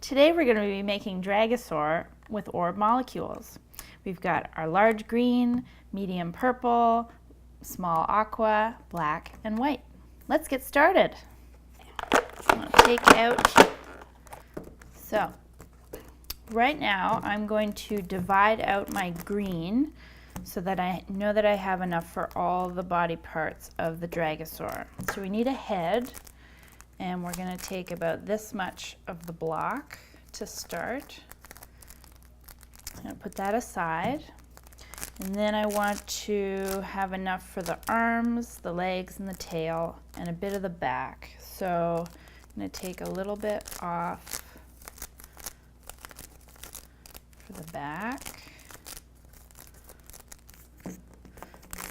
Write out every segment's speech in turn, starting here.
Today we're going to be making Dragasaur with ORB Molecules. We've got our large green, medium purple, small aqua, black, and white. Let's get started. I'm going to take out, so right now I'm going to divide out my green so that I know that I have enough for all the body parts of the Dragasaur. So we need a head, and we're going to take about this much of the block to start. I'm going to put that aside, and then I want to have enough for the arms, the legs, and the tail, and a bit of the back. So I'm going to take a little bit off for the back,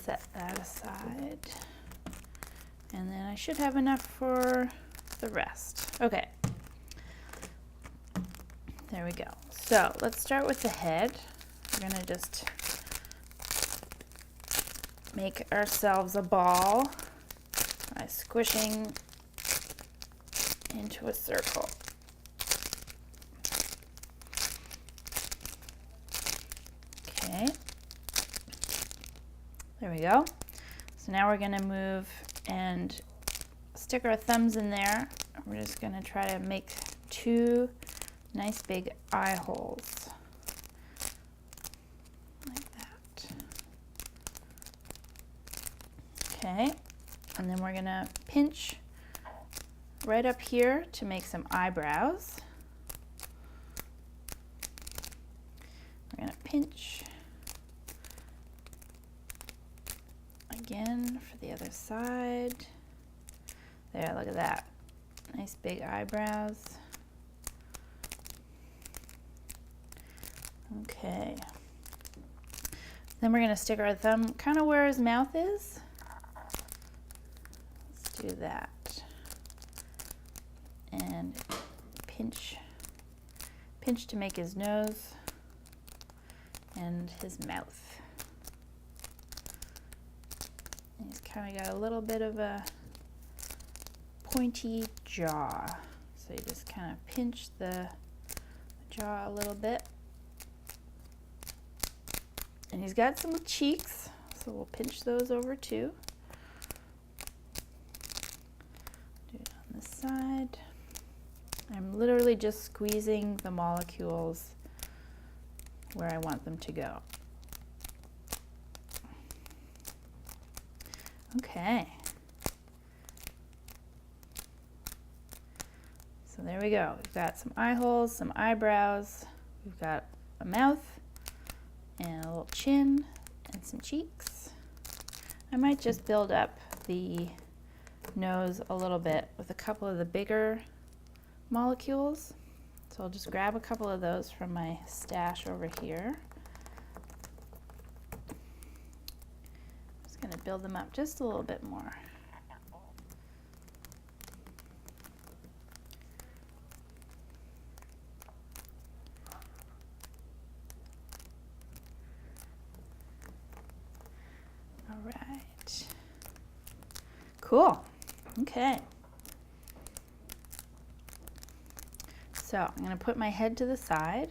set that aside, and then I should have enough for the rest. Okay, there we go. So let's start with the head. We're going to just make ourselves a ball by squishing into a circle. Okay, there we go. So now we're going to move and stick our thumbs in there. We're just going to try to make two nice big eye holes like that. Okay, and then we're going to pinch right up here to make some eyebrows. We're going to pinch again for the other side. There, look at that. Nice big eyebrows. Okay. Then we're going to stick our thumb kind of where his mouth is. Let's do that. And pinch to make his nose and his mouth. And he's kind of got a little bit of a pointy jaw. So you just kind of pinch the jaw a little bit. And he's got some cheeks, so we'll pinch those over too. Do it on this side. I'm literally just squeezing the molecules where I want them to go. Okay. So there we go. We've got some eye holes, some eyebrows, we've got a mouth, and a little chin, and some cheeks. I might just build up the nose a little bit with a couple of the bigger molecules. So I'll just grab a couple of those from my stash over here. I'm just going to build them up just a little bit more. Right. Cool. Okay. So I'm going to put my head to the side,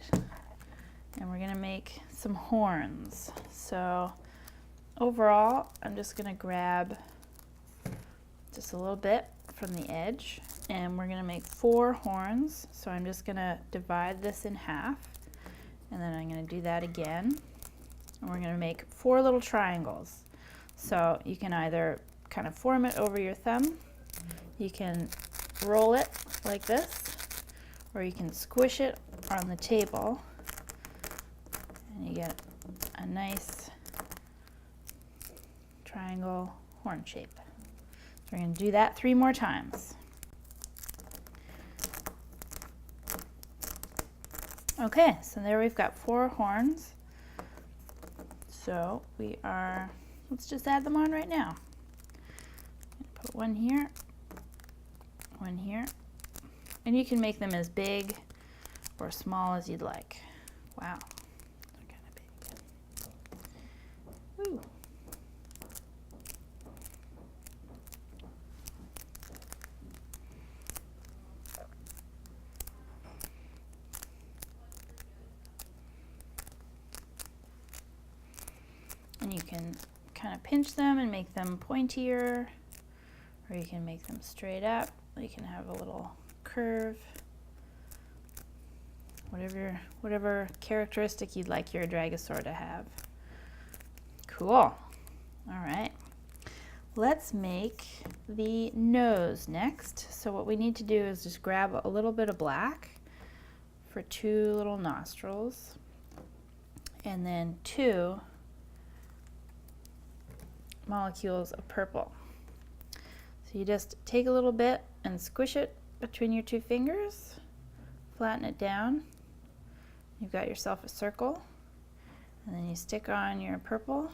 and we're going to make some horns. So overall, I'm just going to grab just a little bit from the edge, and we're going to make 4 horns. So I'm just going to divide this in half, and then I'm going to do that again. And we're going to make 4 little triangles. So you can either kind of form it over your thumb, you can roll it like this, or you can squish it on the table, and you get a nice triangle horn shape. So we're going to do that 3 more times. Okay, so there we've got 4 horns. So let's just add them on right now. Put one here, and you can make them as big or small as you'd like. Wow, they're kind of big. Woo. And you can kind of pinch them and make them pointier, or you can make them straight up. You can have a little curve. Whatever characteristic you'd like your Dragasaur to have. Cool. All right. Let's make the nose next. So what we need to do is just grab a little bit of black for 2 little nostrils, and then 2 molecules of purple. So you just take a little bit and squish it between your 2 fingers, flatten it down. You've got yourself a circle, and then you stick on your purple,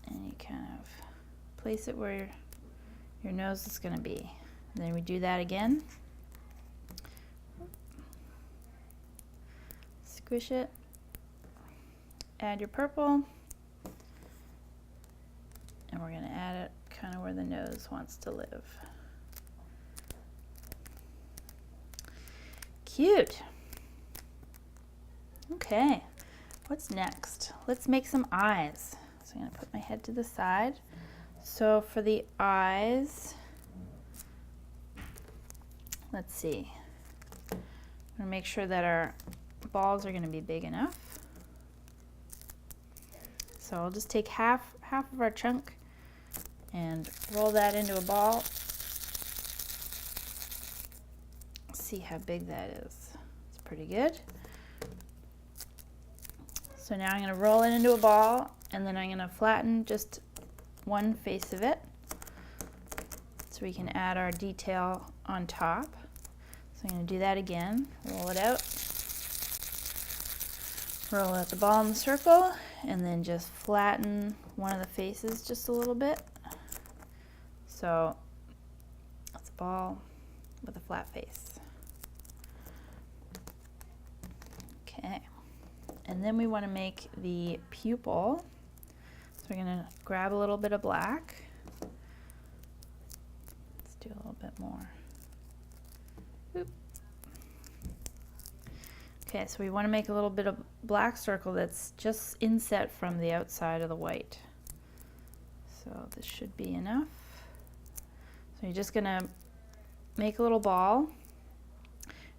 and you kind of place it where your nose is going to be. And then we do that again. Squish it, add your purple, and we're going to add it kind of where the nose wants to live. Cute. Okay, what's next? Let's make some eyes. So I'm going to put my head to the side. So for the eyes, let's see. I'm going to make sure that our balls are going to be big enough. So I'll just take half of our chunk and roll that into a ball. See how big that is. It's pretty good. So now I'm going to roll it into a ball, and then I'm going to flatten just one face of it so we can add our detail on top. So I'm going to do that again. Roll it out. Roll out the ball in the circle, and then just flatten one of the faces just a little bit. So it's a ball with a flat face. Okay. And then we want to make the pupil. So we're going to grab a little bit of black. Let's do a little bit more. Oop. Okay, so we want to make a little bit of black circle that's just inset from the outside of the white. So this should be enough. So you're just going to make a little ball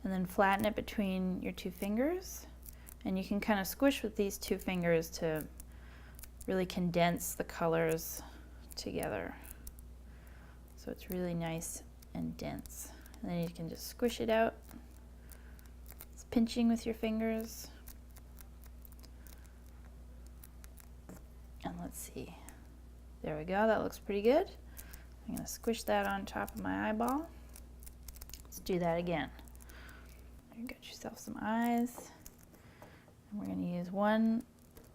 and then flatten it between your 2 fingers. And you can kind of squish with these 2 fingers to really condense the colors together. So it's really nice and dense. And then you can just squish it out. It's pinching with your fingers. And let's see. There we go, that looks pretty good. I'm going to squish that on top of my eyeball. Let's do that again. You got yourself some eyes. And we're going to use 1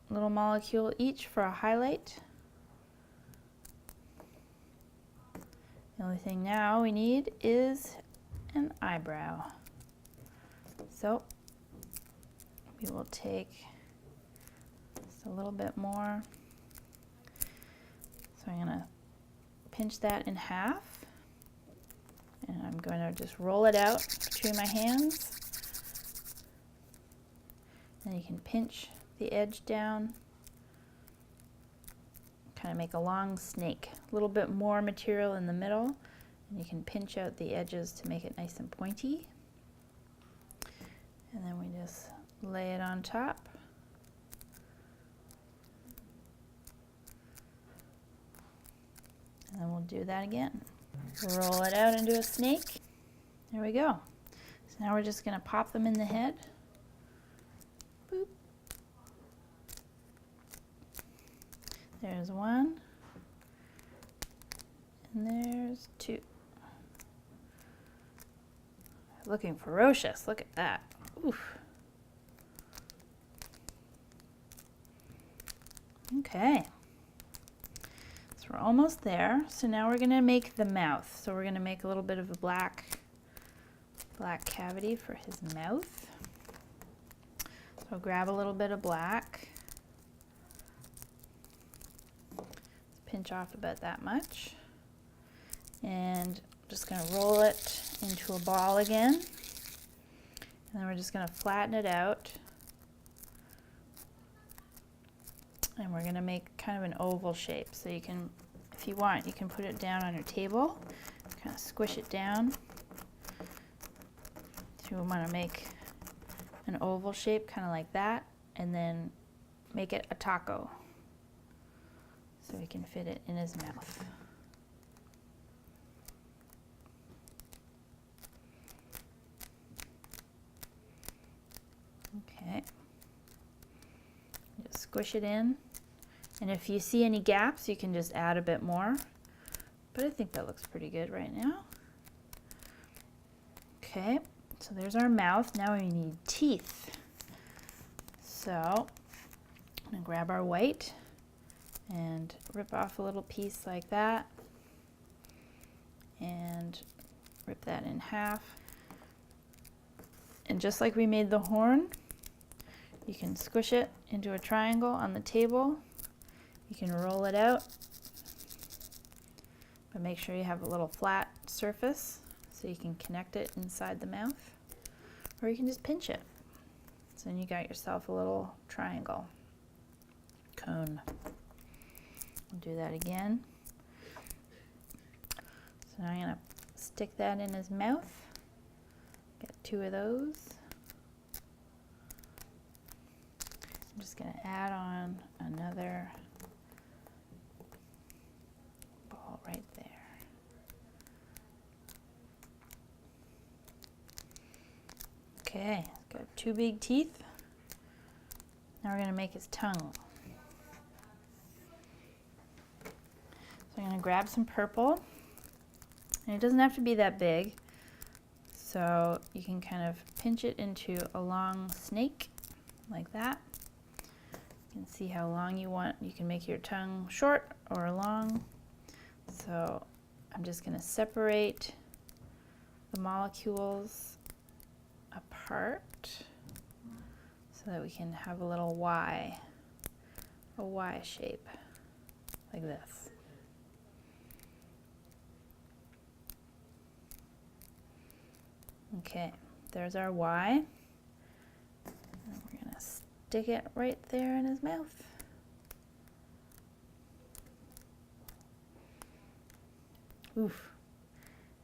little molecule each for a highlight. The only thing now we need is an eyebrow. So we will take just a little bit more. So I'm going to pinch that in half, and I'm going to just roll it out between my hands. And you can pinch the edge down, kind of make a long snake. A little bit more material in the middle, and you can pinch out the edges to make it nice and pointy. And then we just lay it on top. And then we'll do that again. Roll it out into a snake. There we go. So now we're just going to pop them in the head. Boop. There's 1. And there's 2. Looking ferocious. Look at that. Oof. Okay. So we're almost there. So now we're going to make the mouth. So we're going to make a little bit of a black cavity for his mouth. So grab a little bit of black. Pinch off about that much. And I'm just going to roll it into a ball again. And then we're just going to flatten it out. And we're going to make kind of an oval shape. So you can, if you want, you can put it down on your table, kind of squish it down. So you want to make an oval shape, kind of like that, and then make it a taco so we can fit it in his mouth. Okay. Just squish it in. And if you see any gaps, you can just add a bit more. But I think that looks pretty good right now. Okay, so there's our mouth. Now we need teeth. So I'm going to grab our white and rip off a little piece like that. And rip that in half. And just like we made the horn, you can squish it into a triangle on the table. You can roll it out, but make sure you have a little flat surface so you can connect it inside the mouth, or you can just pinch it. So then you got yourself a little triangle cone. I'll do that again. So now I'm going to stick that in his mouth. Get 2 of those. I'm just going to add on another ball right there. Okay, got 2 big teeth. Now we're going to make his tongue. So I'm going to grab some purple, and it doesn't have to be that big, so you can kind of pinch it into a long snake like that. You can see how long you want. You can make your tongue short or long. So I'm just going to separate the molecules apart so that we can have a little Y, a Y shape like this. Okay, there's our Y. And we're going to stick it right there in his mouth. Oof,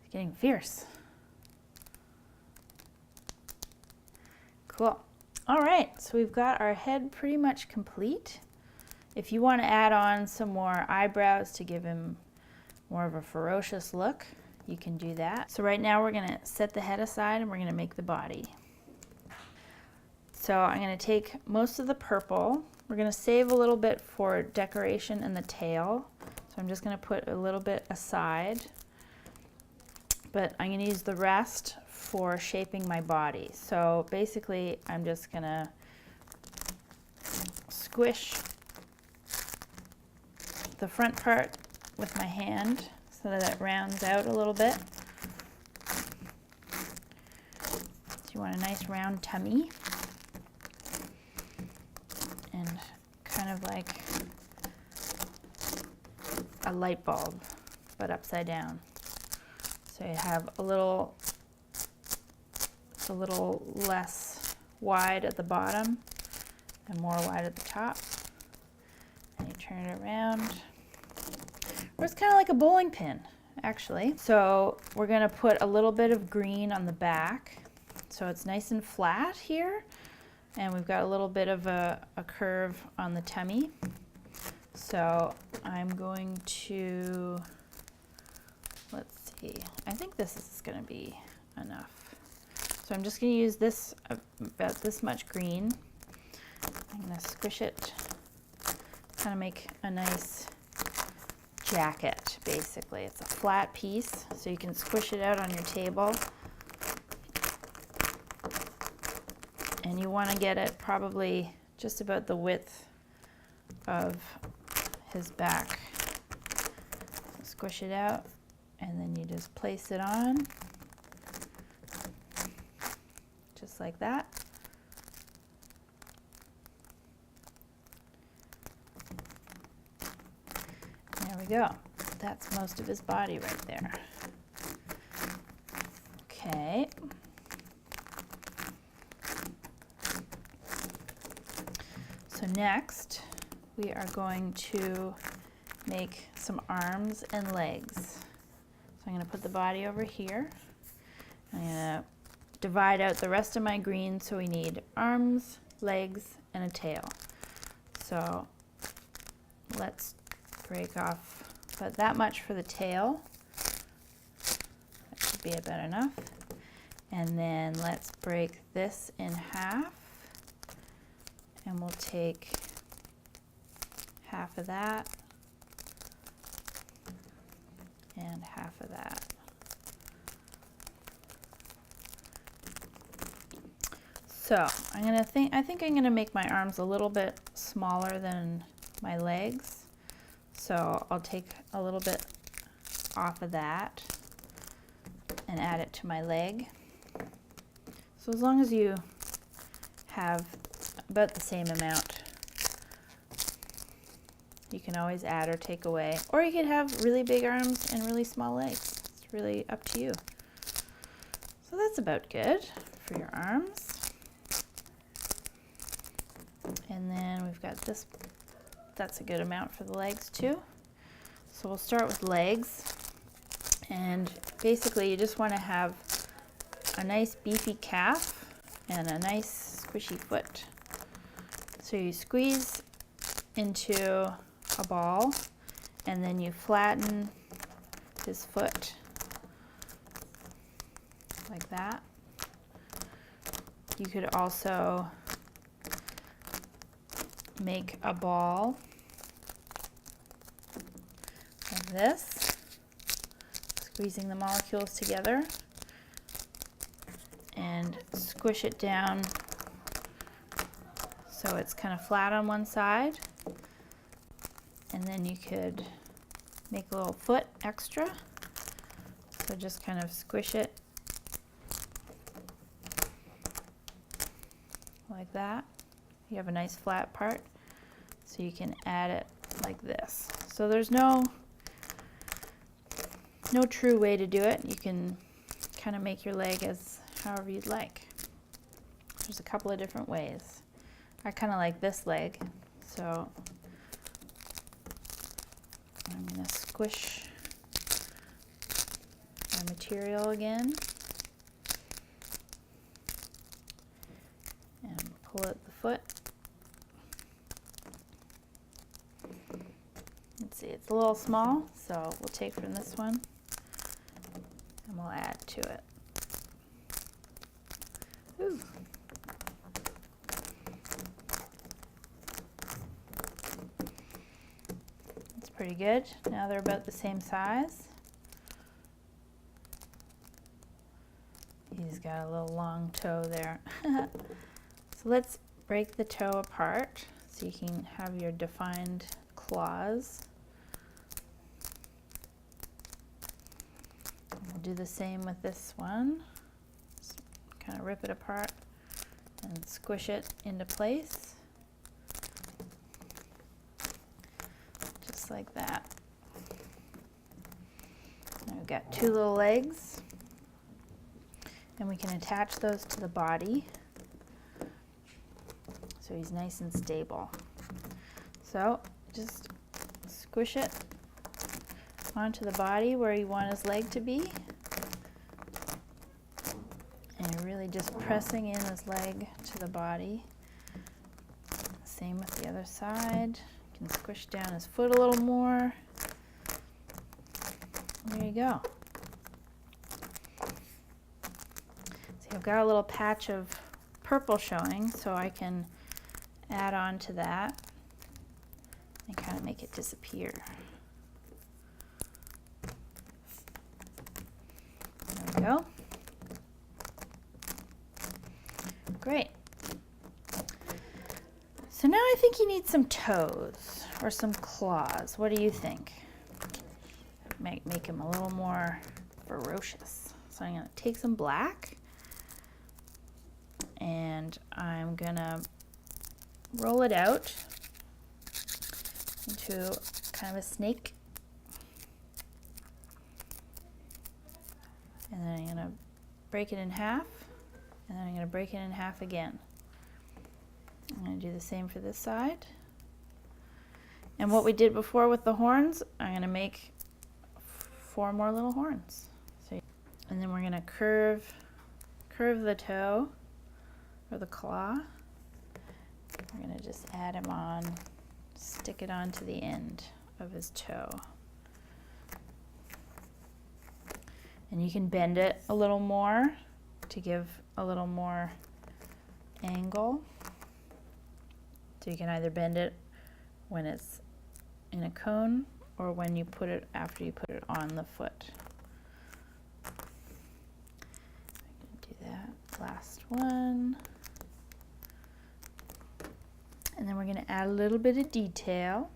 it's getting fierce. Cool. All right, so we've got our head pretty much complete. If you want to add on some more eyebrows to give him more of a ferocious look, you can do that. So right now we're going to set the head aside and we're going to make the body. So I'm going to take most of the purple. We're going to save a little bit for decoration and the tail. So I'm just going to put a little bit aside, but I'm going to use the rest for shaping my body. So basically I'm just going to squish the front part with my hand so that it rounds out a little bit. So you want a nice round tummy and kind of like a light bulb, but upside down. So you have a little less wide at the bottom and more wide at the top. And you turn it around. Or it's kind of like a bowling pin, actually. So we're going to put a little bit of green on the back, so it's nice and flat here. And we've got a little bit of a curve on the tummy. So I'm going to, let's see, I think this is going to be enough. So I'm just going to use this, about this much green. I'm going to squish it, kind of make a nice jacket, basically. It's a flat piece, so you can squish it out on your table. And you want to get it probably just about the width of his back. So squish it out, and then you just place it on, just like that. There we go. That's most of his body right there. Okay. So next, we are going to make some arms and legs. So I'm going to put the body over here. I'm going to divide out the rest of my green, so we need arms, legs, and a tail. So let's break off about that much for the tail. That should be about enough. And then let's break this in half, and we'll take half of that and half of that. So I think I'm gonna make my arms a little bit smaller than my legs. So I'll take a little bit off of that and add it to my leg. So as long as you have about the same amount, you can always add or take away. Or you could have really big arms and really small legs. It's really up to you. So that's about good for your arms. And then we've got this, that's a good amount for the legs too. So we'll start with legs. And basically you just want to have a nice beefy calf and a nice squishy foot. So you squeeze into a ball and then you flatten his foot like that. You could also make a ball like this, squeezing the molecules together, and squish it down so it's kind of flat on one side. And then you could make a little foot extra. So just kind of squish it like that. You have a nice flat part, so you can add it like this. So there's no true way to do it. You can kind of make your leg as however you'd like. There's a couple of different ways. I kind of like this leg, so I'm going to squish my material again and pull out the foot. Let's see, it's a little small, so we'll take from this one and we'll add to it. Ooh. That's pretty good. Now they're about the same size. He's got a little long toe there. So let's break the toe apart so you can have your defined claws. We'll do the same with this one. Just kind of rip it apart and squish it into place. Just like that. Now we've got two little legs, and we can attach those to the body so he's nice and stable. So just squish it onto the body where you want his leg to be, and you're really just pressing in his leg to the body. Same with the other side. You can squish down his foot a little more. There you go. See, I've got a little patch of purple showing, so I can add on to that and kind of make it disappear. There we go. Great. So now I think you need some toes or some claws. What do you think? Make him a little more ferocious. So I'm going to take some black and I'm going to roll it out into kind of a snake. And then I'm going to break it in half, and then I'm going to break it in half again. I'm going to do the same for this side. And what we did before with the horns, I'm going to make 4 more little horns. And then we're going to curve the toe or the claw. We're going to just add him on, stick it onto the end of his toe. And you can bend it a little more to give a little more angle. So you can either bend it when it's in a cone or when you put it after you put it on the foot. Do that last one. And then we're going to add a little bit of detail.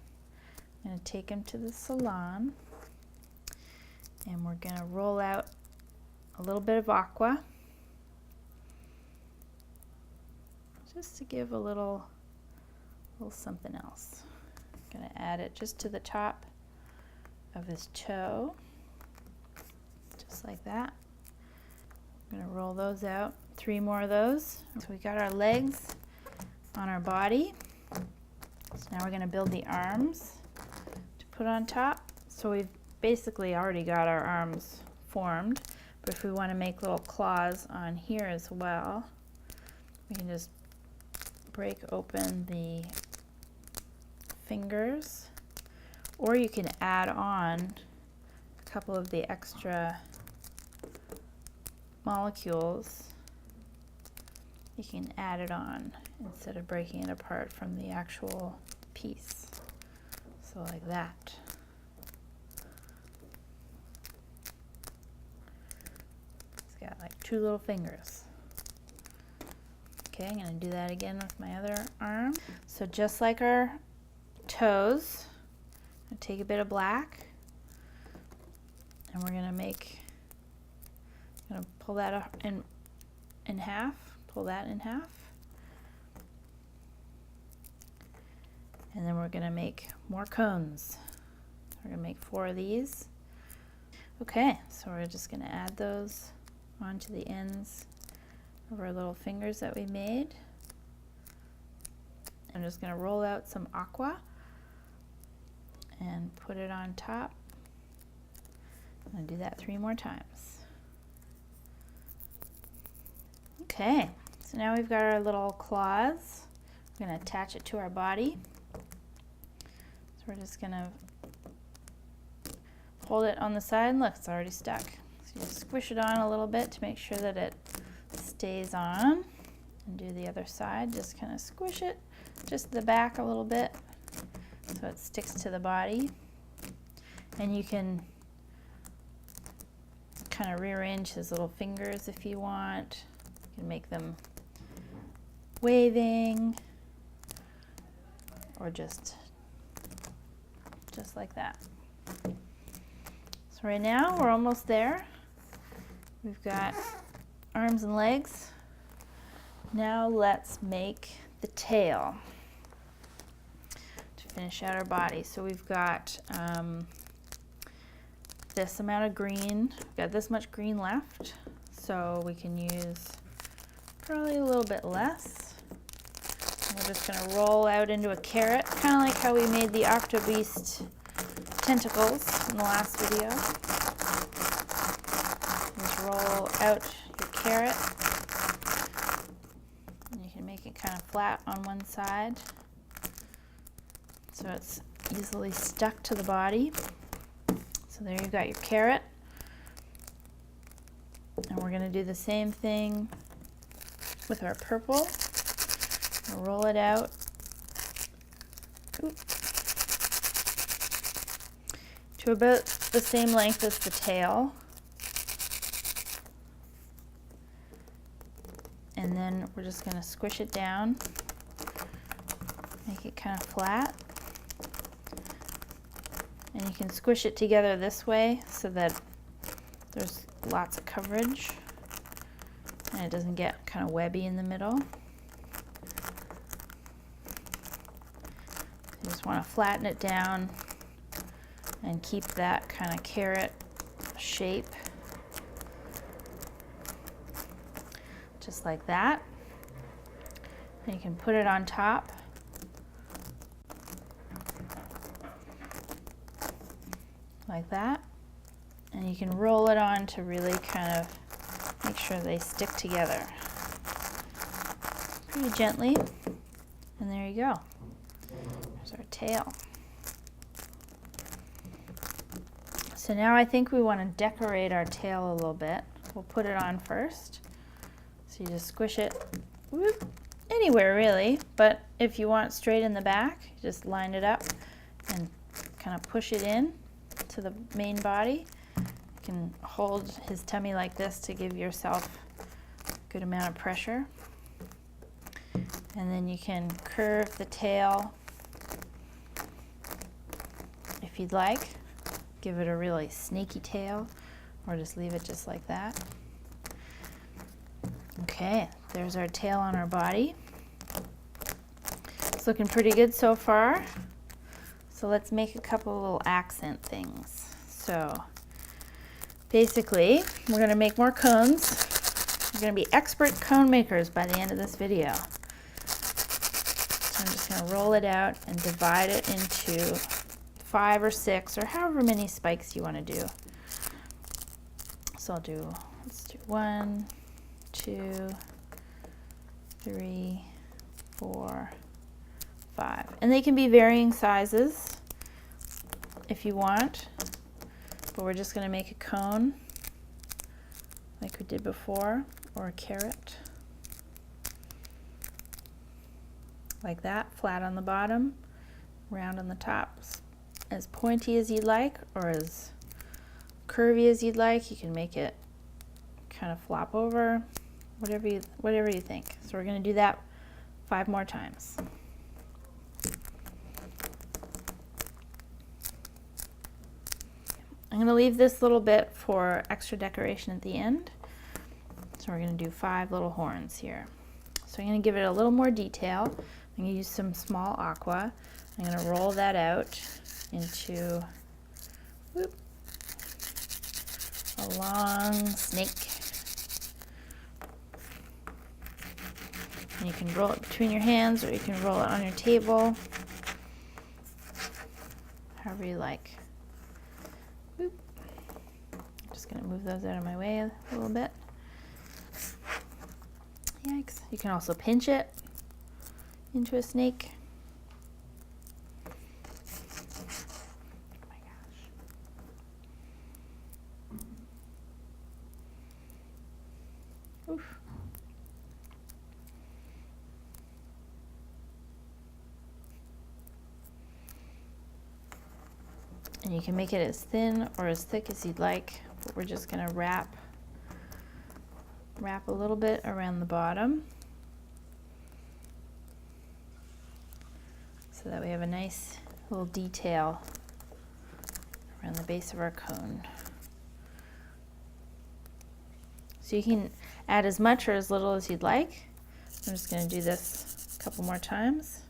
I'm going to take him to the salon and we're going to roll out a little bit of aqua just to give a little something else. I'm going to add it just to the top of his toe, just like that. I'm going to roll those out, 3 more of those. So we got our legs on our body. So now we're going to build the arms to put on top. So we've basically already got our arms formed, but if we want to make little claws on here as well, we can just break open the fingers, or you can add on a couple of the extra molecules. You can add it on instead of breaking it apart from the actual piece. So like that. It's got like 2 little fingers. Okay, I'm going to do that again with my other arm. So just like our toes, I'm going to take a bit of black and we're going to pull that in half, pull that in half. And then we're going to make more cones. We're going to make 4 of these. Okay, so we're just going to add those onto the ends of our little fingers that we made. I'm just going to roll out some aqua and put it on top. I'm going to do that 3 more times. Okay, so now we've got our little claws. We're going to attach it to our body. So we're just going to hold it on the side. Look, it's already stuck. So you squish it on a little bit to make sure that it stays on. And do the other side. Just kind of squish it just the back a little bit so it sticks to the body. And you can kind of rearrange his little fingers if you want. You can make them waving or just like that. So right now we're almost there. We've got arms and legs. Now let's make the tail to finish out our body. So we've got this amount of green. We've got this much green left, so we can use probably a little bit less. And we're just going to roll out into a carrot, kind of like how we made the Octobeast tentacles in the last video. Just roll out your carrot. And you can make it kind of flat on one side so it's easily stuck to the body. So there you've got your carrot. And we're going to do the same thing with our purple. We'll roll it out. To about the same length as the tail. And then we're just going to squish it down, make it kind of flat. And you can squish it together this way so that there's lots of coverage and it doesn't get kind of webby in the middle. You just want to flatten it down and keep that kind of carrot shape. Just like that. And you can put it on top. like that. And you can roll it on to really kind of make sure they stick together pretty gently. And there you go. There's our tail. So now I think we want to decorate our tail a little bit. We'll put it on first. So you just squish it whoop, anywhere really, but if you want it straight in the back, you just line it up and kind of push it in to the main body. You can hold his tummy like this to give yourself a good amount of pressure. And then you can curve the tail if you'd like. Give it a really snaky tail, or just leave it just like that. Okay, there's our tail on our body. It's looking pretty good so far. So let's make a couple little accent things. So basically, we're going to make more cones. We're going to be expert cone makers by the end of this video. So I'm just going to roll it out and divide it into 5 or 6 or however many spikes you want to do. So let's do 1, 2, 3, 4, 5. And they can be varying sizes if you want, but we're just going to make a cone like we did before, or a carrot. Like that, flat on the bottom, round on the top. As pointy as you'd like, or as curvy as you'd like. You can make it kind of flop over, whatever you think. So we're going to do that 5 more times. I'm going to leave this little bit for extra decoration at the end. So we're going to do 5 little horns here. So I'm going to give it a little more detail. I'm going to use some small aqua. I'm going to roll that out into whoop, a long snake. And you can roll it between your hands, or you can roll it on your table, however you like. Whoop. I'm just going to move those out of my way a little bit. Yikes. You can also pinch it into a snake. Oof. And you can make it as thin or as thick as you'd like, but we're just going to wrap a little bit around the bottom so that we have a nice little detail around the base of our cone. So you can add as much or as little as you'd like. I'm just going to do this a couple more times.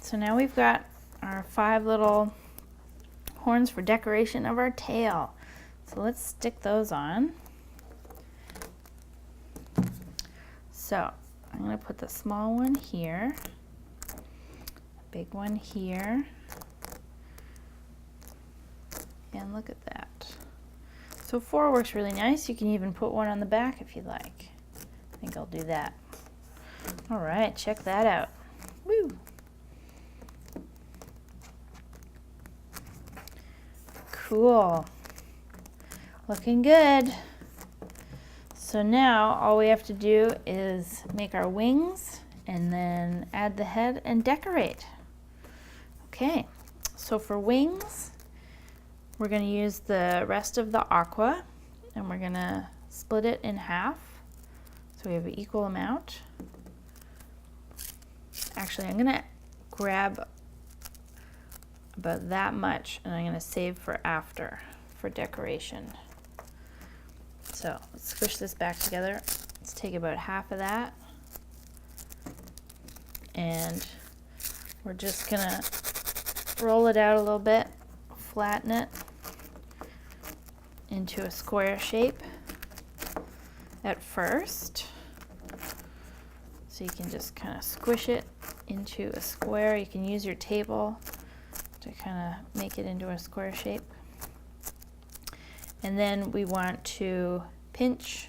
So now we've got our 5 little horns for decoration of our tail. So let's stick those on. So I'm going to put the small one here, big one here, and look at that. So 4 works really nice. You can even put one on the back if you'd like. I think I'll do that. All right, check that out. Woo! Cool. Looking good. So now all we have to do is make our wings and then add the head and decorate. Okay, so for wings, we're going to use the rest of the aqua and we're going to split it in half so we have an equal amount. Actually, I'm going to grab about that much and I'm going to save for after for decoration. So let's squish this back together. Let's take about half of that and we're just going to roll it out a little bit, flatten it into a square shape at first. So you can just kind of squish it into a square. You can use your table to kind of make it into a square shape. And then we want to pinch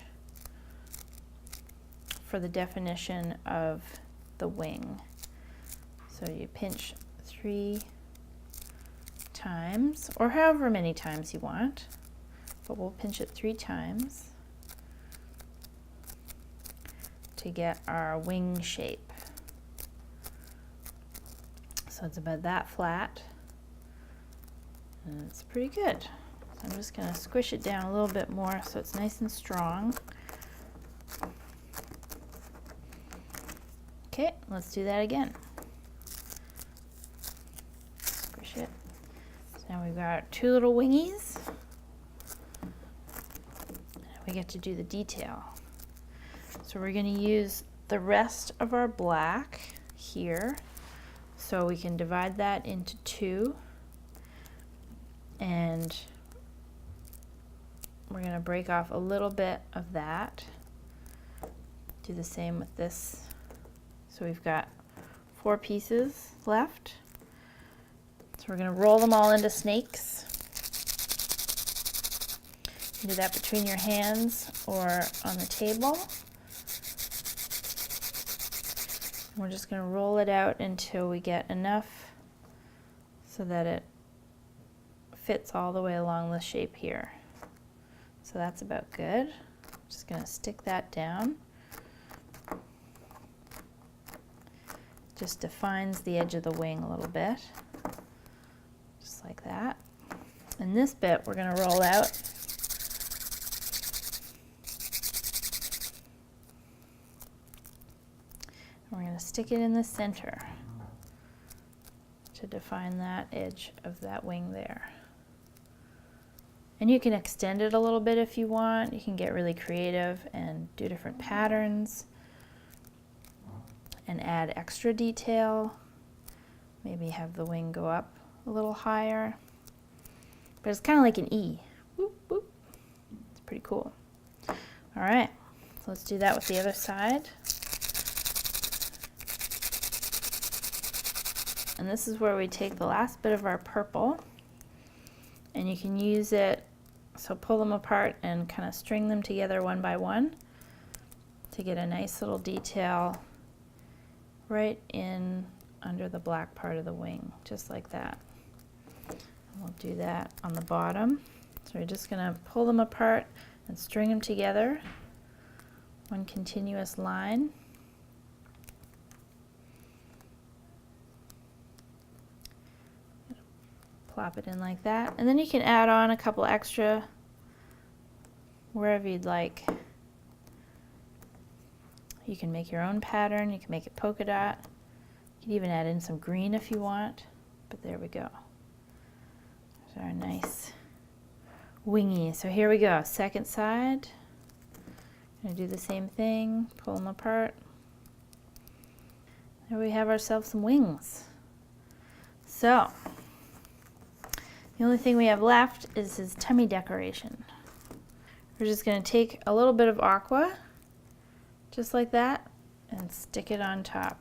for the definition of the wing. So you pinch 3 times, or however many times you want, but we'll pinch it 3 times to get our wing shape. So it's about that flat, and it's pretty good. So I'm just going to squish it down a little bit more so it's nice and strong. Okay, let's do that again. Squish it. So now we've got our 2 little wingies. And we get to do the detail. So we're going to use the rest of our black here. So we can divide that into 2. And we're going to break off a little bit of that. Do the same with this. So we've got 4 pieces left. So we're going to roll them all into snakes. You can do that between your hands or on the table. We're just going to roll it out until we get enough so that it fits all the way along the shape here. So that's about good. Just going to stick that down. Just defines the edge of the wing a little bit, just like that. And this bit we're going to roll out. We're going to stick it in the center to define that edge of that wing there. And you can extend it a little bit if you want. You can get really creative and do different patterns and add extra detail. Maybe have the wing go up a little higher. But it's kind of like an E. Whoop, whoop. It's pretty cool. All right, so let's do that with the other side. And this is where we take the last bit of our purple, and you can use it, so pull them apart and kind of string them together one by one to get a nice little detail right in under the black part of the wing, just like that. And we'll do that on the bottom. So we're just going to pull them apart and string them together, one continuous line. Plop it in like that, and then you can add on a couple extra wherever you'd like. You can make your own pattern, you can make it polka dot, you can even add in some green if you want, but there we go. There's our nice wingy. So here we go, second side. I'm going to do the same thing, pull them apart. There we have ourselves some wings. So the only thing we have left is his tummy decoration. We're just going to take a little bit of aqua, just like that, and stick it on top.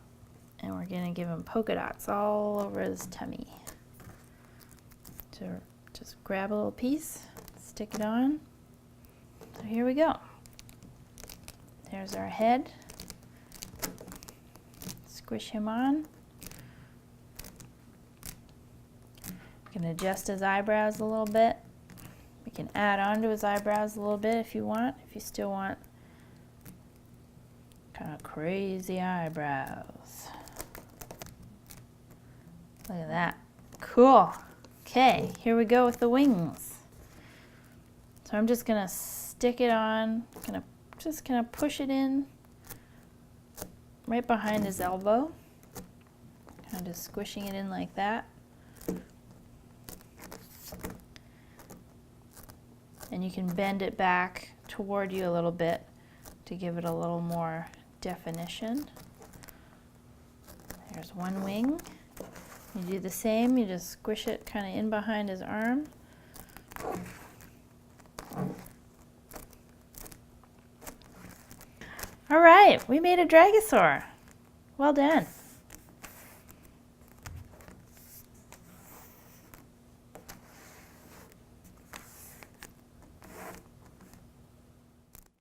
And we're going to give him polka dots all over his tummy. So just grab a little piece, stick it on. So here we go. There's our head. Squish him on. We can adjust his eyebrows a little bit. We can add on to his eyebrows a little bit if you want, if you still want kind of crazy eyebrows. Look at that. Cool. Okay, here we go with the wings. So I'm just going to stick it on, just going to push it in right behind his elbow. Kind of just squishing it in like that. And you can bend it back toward you a little bit to give it a little more definition. There's one wing. You do the same, you just squish it kind of in behind his arm. All right, we made a Dragasaur. Well done.